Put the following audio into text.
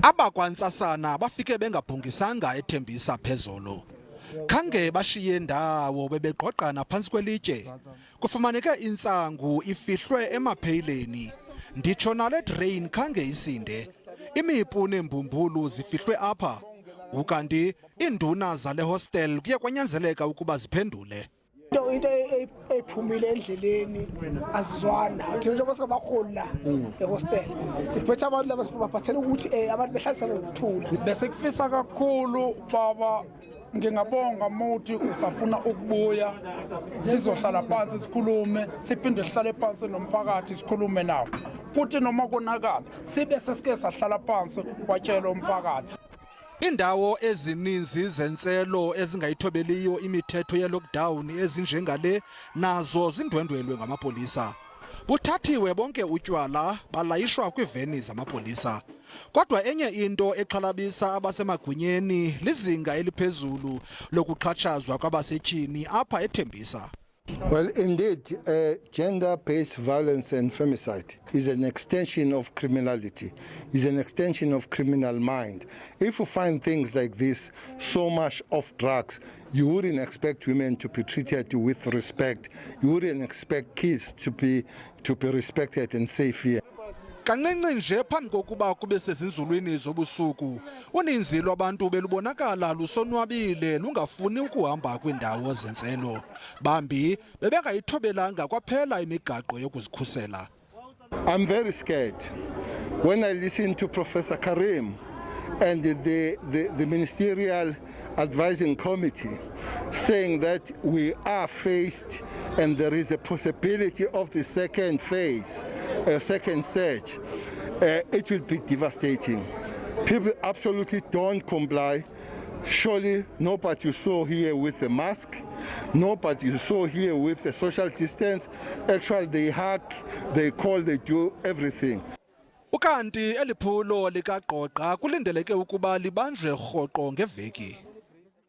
Abakwantsasana bafike engabhungisanga eTembisa phezolo. Khange bashiye ndawo bebegqogqana phantsi kwelitye. Kufumaneke intsangu ifihlwe emapheyileni. Nditsho nale drain khange isinde. Imiphu neembumbulu zifihlwe apha. Ukanti iinduna zale hostel kuye kwanyanzeleka ukuba ziphendule. Into ephumile endleleni azizwana thina basabakhulu la eHostel siphethe abantu laba sibaphathela ukuthi abantu behlalisana ngokuthula. Besekufisa kakhulu baba, ngingabonga muthi usafuna ukubuya sizohlala phansi sikhulume, siphinde sihlale phansi nomphakathi sikhulume nawo, kuthi noma konakala sibe sesike sahlala phansi watshela umphakathi. Indawo ezininzi zentselo ezingayithobeliyo imithetho ye-lockdown ezinjengale nazo zindwendwelwe ngamapolisa. Buthathiwe bonke utywala balayishwa kwiiveni zamapolisa. Kodwa enye into exhalabisa abasemagunyeni lizinga eliphezulu lokuxhatshazwa kwabasetyhini apha eTembisa. Well, indeed, gender-based violence and femicide is an extension of criminality, is an extension of criminal mind. If you find things like this, so much of drugs, you wouldn't expect women to be treated with respect. You wouldn't expect kids to be respected and safe here. Kancinci nje phambi kokuba kube sezinzulwini zobusuku, uninzi lwabantu belubonakala lusonwabile lungafuni ukuhamba kwiindawo zentselo. Bambi bebengayithobelanga kwaphela imigaqo yokuzikhusela. I'm very scared when I listen to Professor Karim and the ministerial advising committee saying that we are faced and there is a possibility of the second phase, a second surge. It will be devastating. People absolutely don't comply. Surely nobody you saw here with a mask, nobody you saw here with a social distance. Actually they hug, they call, they do everything. Ukanti Iphulo likagqogqa kulindeleke ukuba libanjwe rhoqo ngeveki.